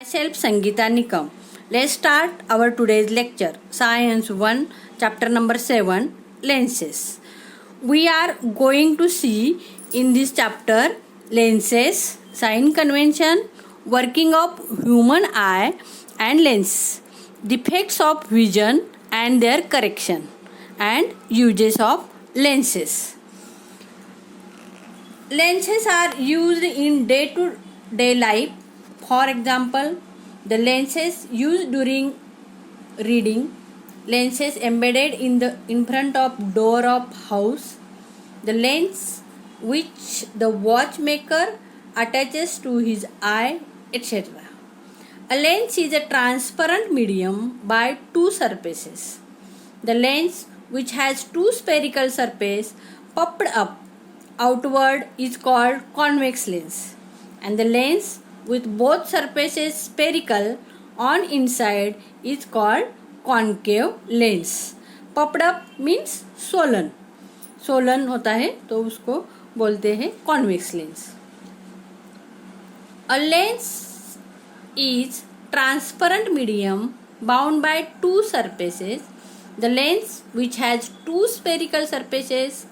Myself Sangeeta Nikam. Let's start our today's lecture. Science 1, chapter number 7, lenses. We are going to see in this chapter lenses, sign convention, working of human eye and lens, defects of vision and their correction, and uses of lenses. Lenses are used in day-to-day life. For example, the lenses used during reading, lenses embedded in front of door of house, the lens which the watchmaker attaches to his eye, etc. A lens is a transparent medium by two surfaces. The lens which has two spherical surfaces puffed up outward is called convex lens, and the lens with both surfaces spherical on inside is called concave lens. Puffed up means swollen. Swollen होता है तो उसको बोलते हैं convex lens. A lens is transparent medium bound by two surfaces. The lens which has two spherical surfaces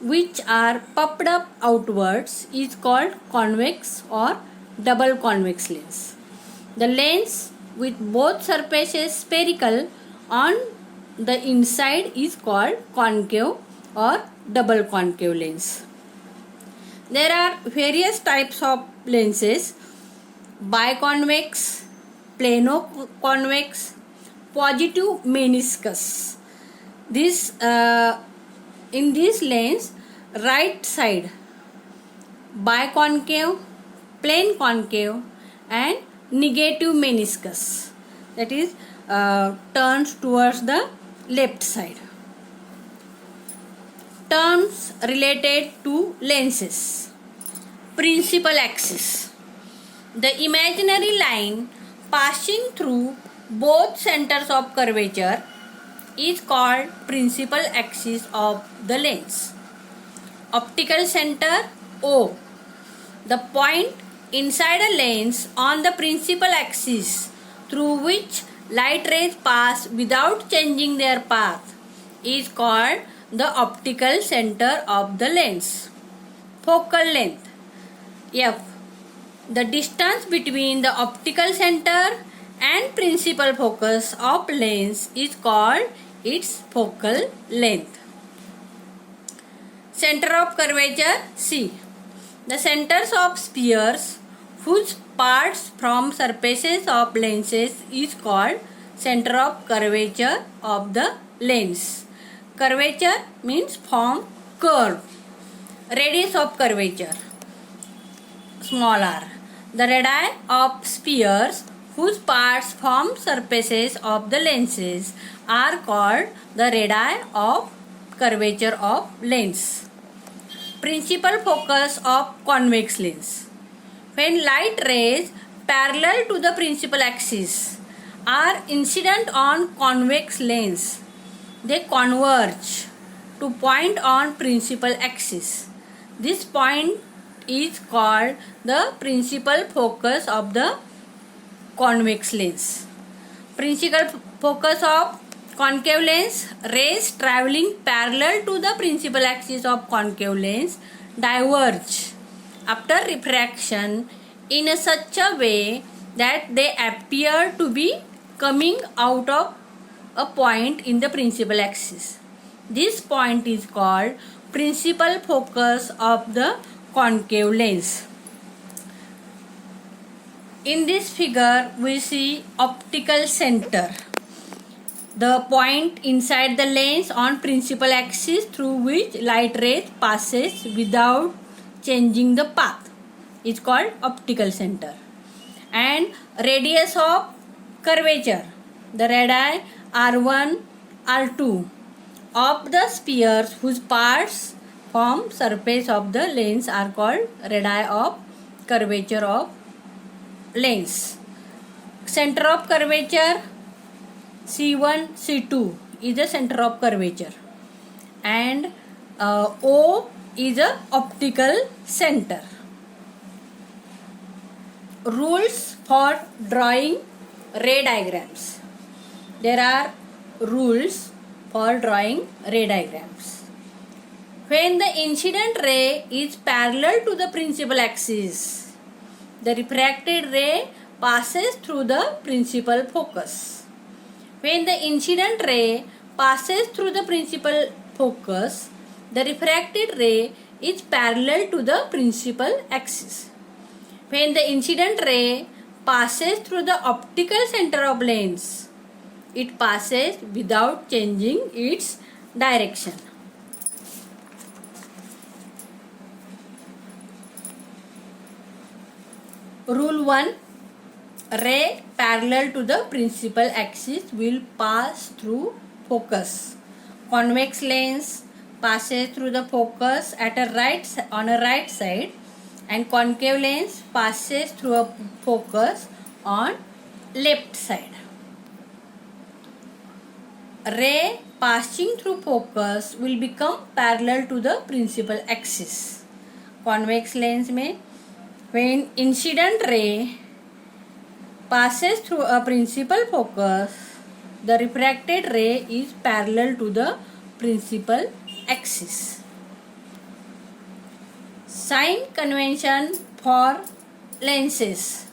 which are puffed up outwards is called convex or double convex lens. The lens with both surfaces spherical on the inside is called concave or double concave lens. There are various types of lenses: biconvex, plano-convex, positive meniscus. In this lens, right side biconcave, plane concave and negative meniscus, that is turns towards the left side. Terms related to lenses. Principal axis. The imaginary line passing through both centers of curvature is called principal axis of the lens. Optical center O. The point inside a lens on the principal axis through which light rays pass without changing their path is called the optical center of the lens. Focal length F. The distance between the optical center and principal focus of lens is called its focal length. Center of curvature C. The centers of spheres whose parts from surfaces of lenses is called center of curvature of the lens. Curvature means form, curve. Radius of curvature small r. The radii of spheres whose parts form surfaces of the lenses are called the radii of curvature of lens. Principal focus of convex lens. When light rays parallel to the principal axis are incident on convex lens, they converge to point on principal axis. This point is called the principal focus of the convex lens. Principal focus of concave lens. Rays traveling parallel to the principal axis of concave lens diverge after refraction in such a way that they appear to be coming out of a point in the principal axis. This point is called principal focus of the concave lens. In this figure we see optical center. The point inside the lens on principal axis through which light rays passes without changing the path is called optical center. And radius of curvature. The radii R1, R2 of the spheres whose parts form surface of the lens are called radii of curvature of lens. Center of curvature C1, C2 is the center of curvature, and O is a optical center. rules for drawing ray diagrams. There are rules for drawing ray diagrams. When the incident ray is parallel to the principal axis, the refracted ray passes through the principal focus. When the incident ray passes through the principal focus, the refracted ray is parallel to the principal axis. When the incident ray passes through the optical center of lens, it passes without changing its direction. Rule 1. Ray parallel to the principal axis will pass through focus. Convex lens passes through the focus on a right side, and concave lens passes through a focus on left side. Ray passing through focus will become parallel to the principal axis. Convex lens में when incident ray passes through a principal focus, the refracted ray is parallel to the principal axis. Sign convention for lenses.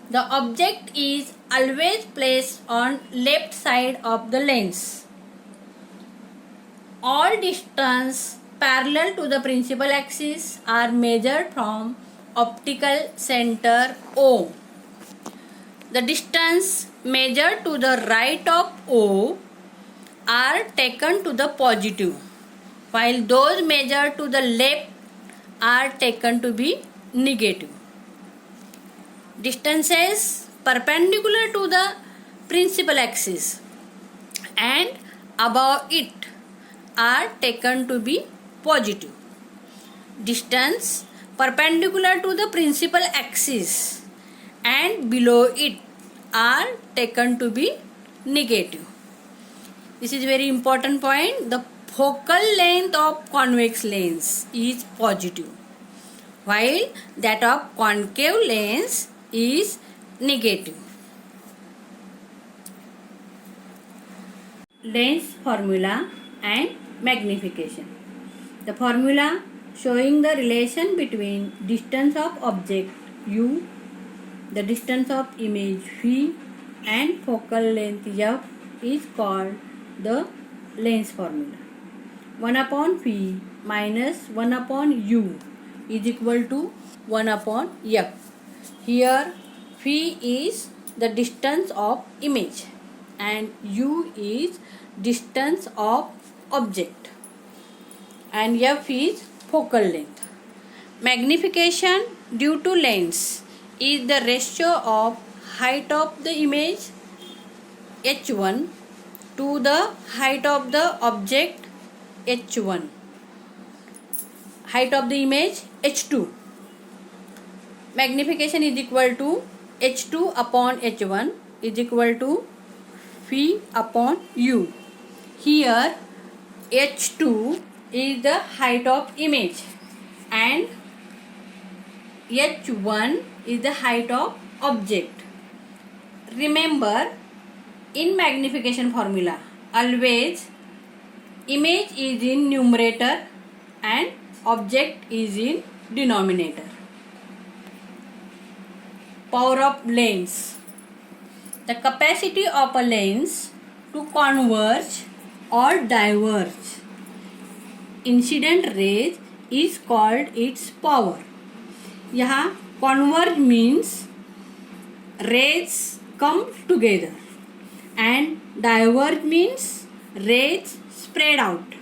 The object is always placed on left side of the lens. All distance parallel to the principal axis are measured from optical center O. The distance measured to the right of O are taken to the positive, while those measured to the left are taken to be negative. Distances perpendicular to the principal axis and above it are taken to be positive. Distance perpendicular to the principal axis and below it are taken to be negative. This is very important point. The focal length of convex lens is positive, while that of concave lens is negative. Lens formula and magnification. The formula showing the relation between distance of object U, the distance of image V, and focal length F is called the lens formula. 1 upon V minus 1 upon U is equal to 1 upon F. Here V is the distance of image and U is distance of object and F is focal length. Magnification due to lens is the ratio of height of the image H1 to the height of the object H1. Height of the image H2. Magnification is equal to H2 upon H1 is equal to V upon U. Here H2 is the height of image and H1 is the height of object. Remember, in magnification formula, always image is in numerator and object is in denominator. Power of lens. The capacity of a lens to converge or diverge incident rays is called its power. यहाँ converge means rays come together and diverge means rays spread out.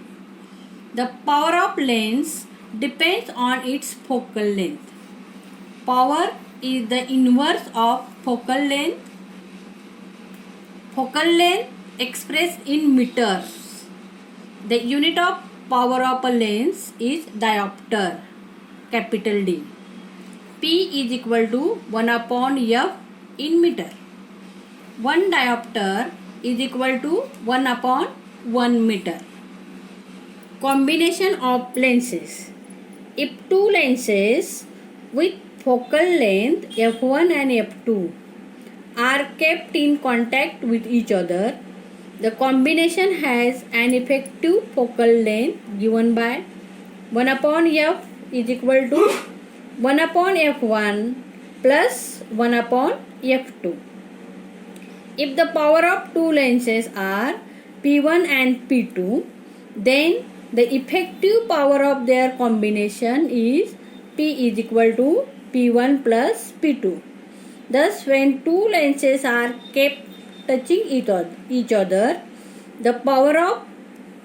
The power of lens depends on its focal length. Power is the inverse of focal length. Focal length expressed in meters. The unit of power of a lens is diopter, capital D. P is equal to 1 upon F in meter. 1 diopter is equal to 1 upon 1 meter. Combination of lenses. If two lenses with focal length f1 and f2 are kept in contact with each other, the combination has an effective focal length given by 1 upon f is equal to 1 upon f1 plus 1 upon f2. If the power of two lenses are P1 and P2, then the effective power of their combination is P is equal to P1 plus P2. Thus, when two lenses are kept touching each other, the power of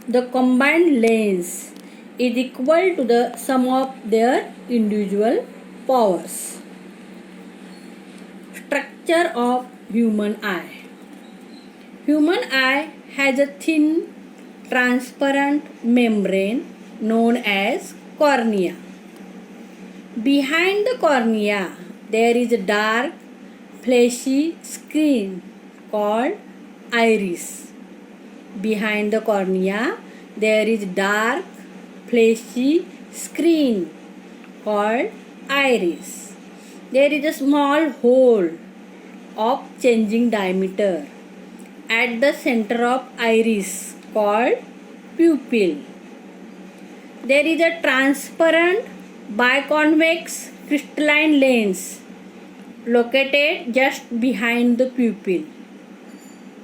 the combined lens is equal to the sum of their individual powers. Structure of human eye. Human eye has a thin, transparent membrane known as cornea. Behind the cornea, there is a dark, fleshy screen called iris. Behind the cornea, there is dark, fleshy screen called iris. There is a small hole of changing diameter at the center of iris called pupil. There is a transparent biconvex crystalline lens located just behind the pupil.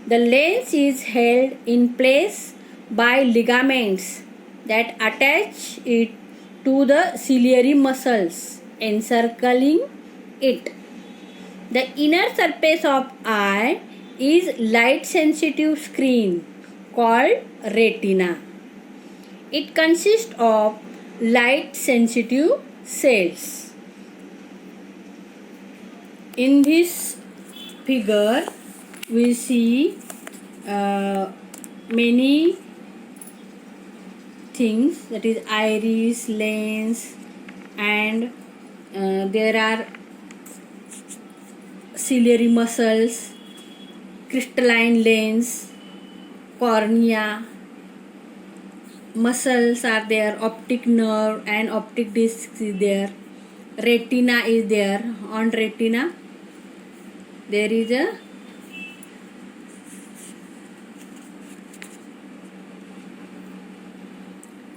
The lens is held in place by ligaments that attach it to the ciliary muscles encircling it. The inner surface of eye is light sensitive screen called retina. It consists of light sensitive cells. In this figure we see many things, that is iris, lens, and there are ciliary muscles, crystalline lens, cornea, muscles are there, optic nerve and optic disc is there, retina is there. On retina there is a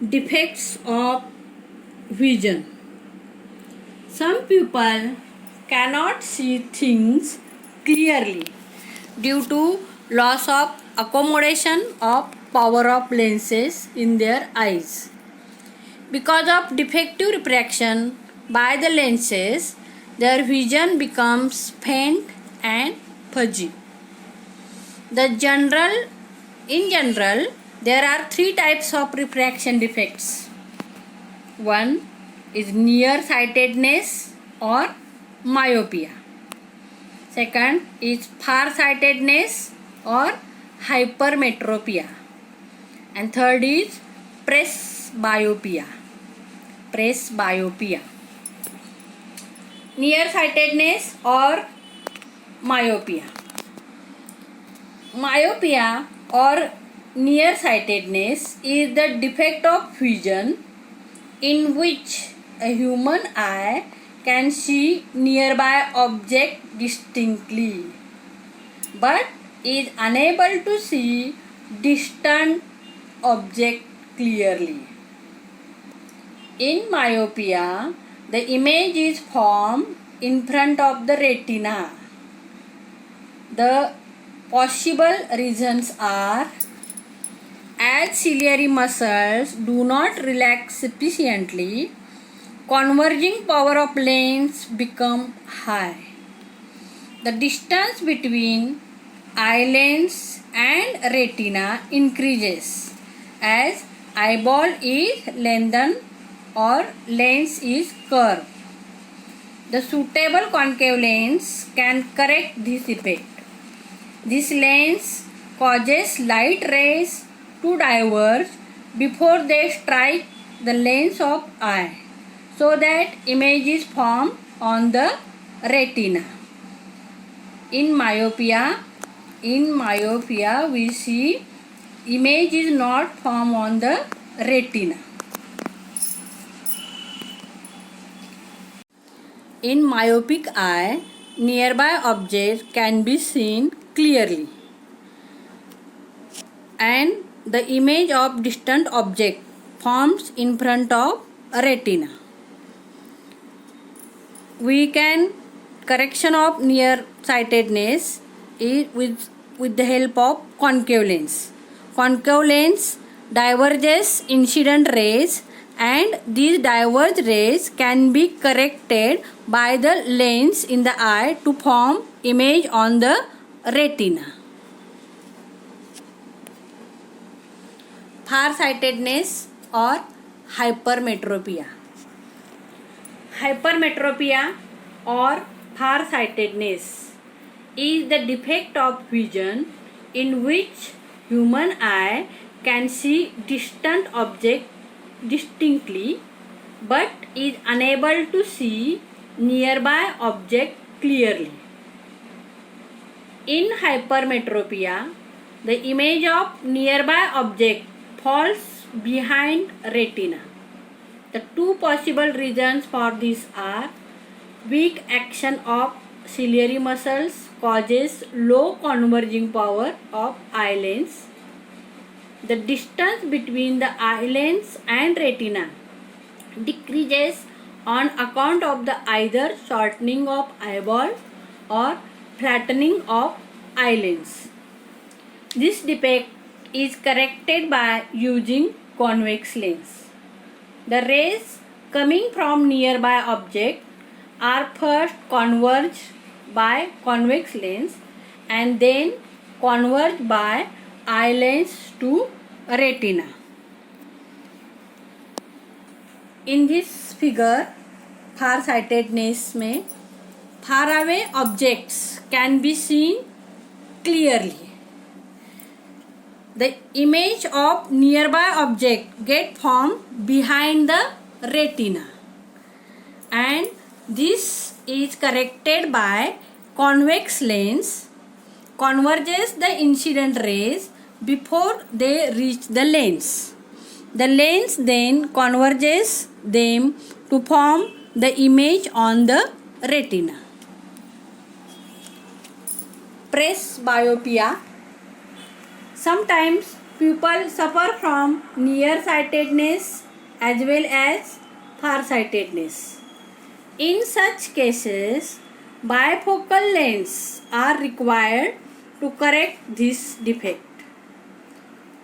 defects of vision. Some people cannot see things clearly due to loss of accommodation of power of lenses in their eyes. Because of defective refraction by the lenses, their vision becomes faint and fuzzy. In general, there are three types of refraction defects. One is nearsightedness or myopia. Second is farsightedness or hypermetropia. And third is presbyopia. Nearsightedness or myopia. Myopia or nearsightedness is the defect of vision in which a human eye can see nearby object distinctly but is unable to see distant object clearly. In myopia, the image is formed in front of the retina. The possible reasons are: as ciliary muscles do not relax sufficiently, converging power of lens become high. The distance between eye lens and retina increases as eyeball is lengthened or lens is curved. The suitable concave lens can correct this effect. This lens causes light rays to diverge before they strike the lens of eye, so that image is formed on the retina. In myopia we see image is not formed on the retina. In myopic eye, nearby objects can be seen clearly, and the image of distant object forms in front of a retina. We can correction of nearsightedness is with the help of concave lens. Concave lens diverges incident rays, and these diverged rays can be corrected by the lens in the eye to form image on the retina. Farsightedness or hypermetropia. Hypermetropia or farsightedness is the defect of vision in which human eye can see distant object distinctly but is unable to see nearby object clearly. In hypermetropia, the image of nearby object falls behind retina. The two possible reasons for this are weak action of ciliary muscles causes low converging power of eye lens. The distance between the eye lens and retina decreases on account of the either shortening of eyeball or flattening of eye lens. This defect is corrected by using convex lens. The rays coming from nearby object are first converged by convex lens and then converged by eye lens to retina. In this figure, farsightedness में far away objects can be seen clearly. The image of nearby object get formed behind the retina, and this is corrected by convex lens converges the incident rays before they reach the lens. The lens then converges them to form the image on the retina. Presbyopia. Sometimes people suffer from nearsightedness as well as farsightedness. In such cases, bifocal lenses are required to correct this defect.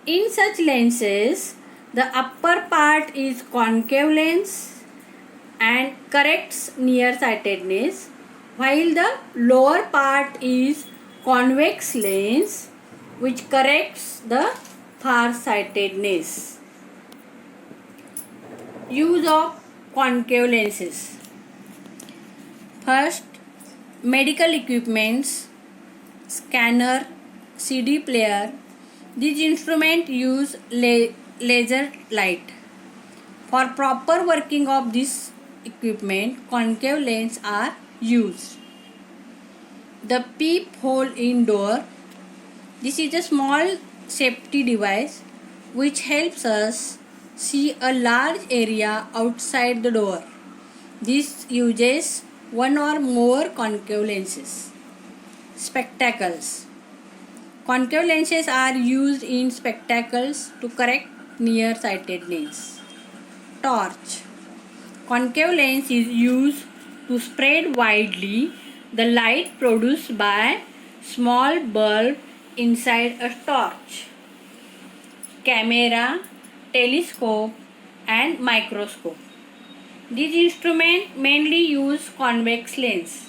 In such lenses, the upper part is concave lens and corrects nearsightedness, while the lower part is convex lens which corrects the farsightedness. Use of concave lenses. First, medical equipments, scanner, CD player. These instruments use laser light. For proper working of this equipment, concave lenses are used. The peephole in door. This is a small safety device which helps us see a large area outside the door. This uses one or more concave lenses. Spectacles. Concave lenses are used in spectacles to correct nearsightedness. Torch. Concave lens is used to spread widely the light produced by small bulb inside a torch. Camera, telescope and microscope. These instruments mainly use convex lens.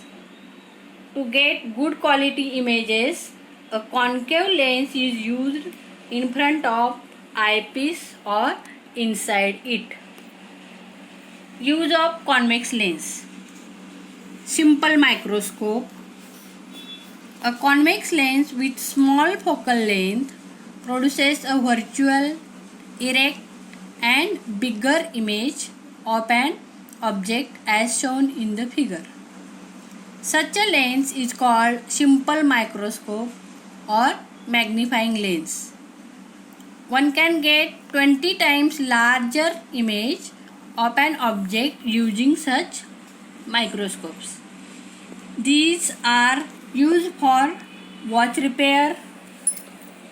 To get good quality images, a concave lens is used in front of eyepiece or inside it. Use of convex lens. Simple microscope. A convex lens with small focal length produces a virtual, erect and bigger image of an object as shown in the figure. Such a lens is called simple microscope or magnifying lens. One can get 20 times larger image of an object using such microscopes. These are used for watch repair,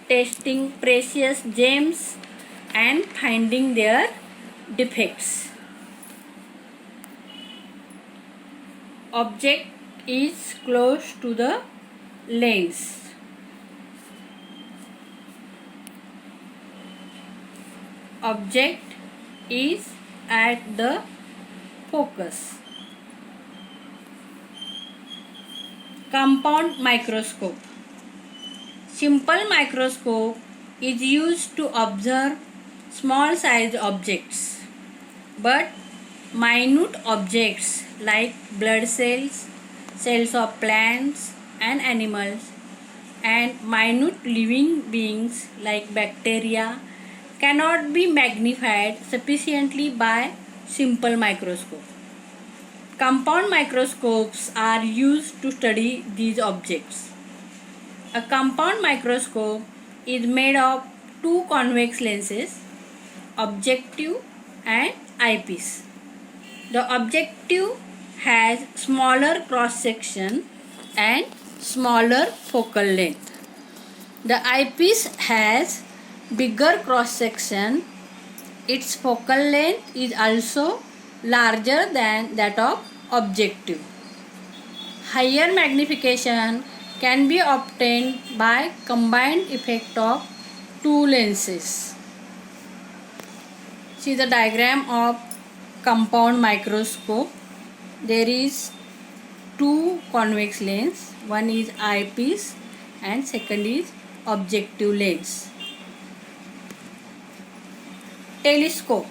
testing precious gems, and finding their defects. Object is close to the lens. Object is at the focus. Compound microscope. Simple microscope is used to observe small size objects, but minute objects like blood cells, cells of plants and animals, and minute living beings like bacteria cannot be magnified sufficiently by simple microscope. Compound microscopes are used to study these objects. A compound microscope is made of two convex lenses, objective and eyepiece. The objective has smaller cross section and smaller focal length. The eyepiece has bigger cross section. Its focal length is also larger than that of objective. Higher magnification can be obtained by combined effect of two lenses. See the diagram of compound microscope. There is two convex lens. One is eyepiece and second is objective lens. Telescope.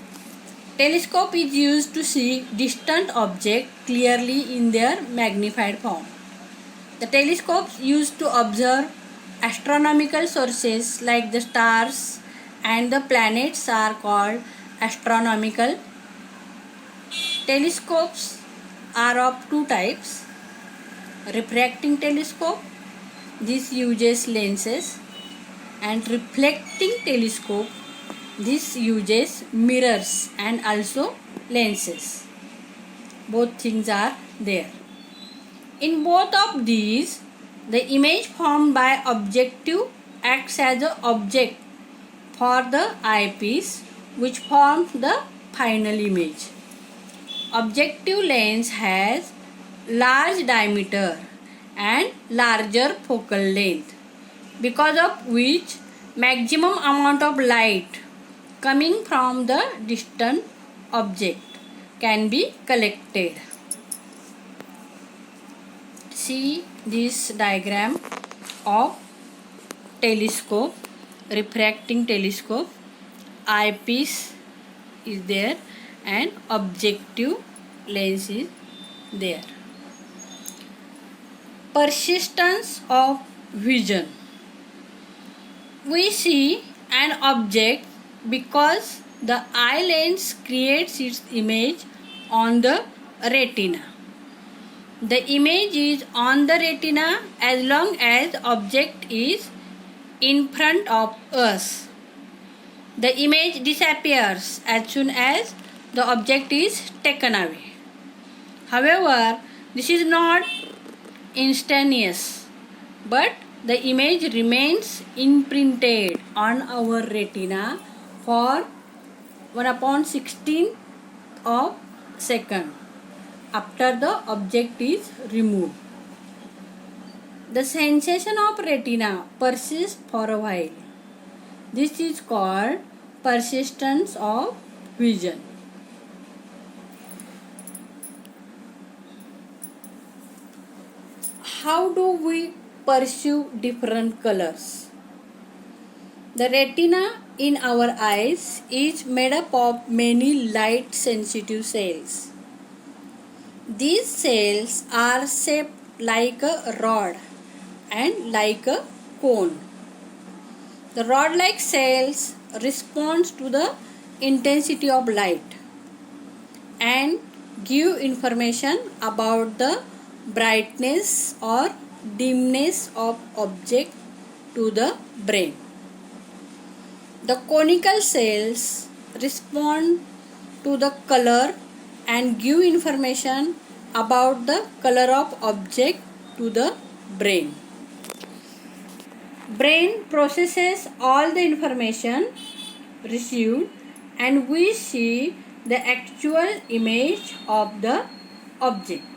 Telescope is used to see distant objects clearly in their magnified form. The telescopes used to observe astronomical sources like the stars and the planets are called astronomical. Telescopes are of two types. Refracting telescope, this uses lenses, and reflecting telescope, this uses mirrors and also lenses. Both things are there. In both of these, the image formed by objective acts as an object for the eyepiece, which forms the final image. Objective lens has large diameter and larger focal length, because of which maximum amount of light coming from the distant object can be collected. See this diagram of telescope, refracting telescope, eyepiece is there and objective lens is there. Persistence of vision. We see an object because the eye lens creates its image on the retina. The image is on the retina as long as the object is in front of us. The image disappears as soon as the object is taken away. However, this is not instantaneous, but the image remains imprinted on our retina for 1/16 of second after the object is removed. The sensation of retina persists for a while. This is called persistence of vision. How do we perceive different colors? The retina in our eyes is made up of many light sensitive cells. These cells are shaped like a rod and like a cone. The rod-like cells respond to the intensity of light and give information about the brightness or dimness of object to the brain. The conical cells respond to the color and give information about the color of object to the brain. Brain processes all the information received and we see the actual image of the object.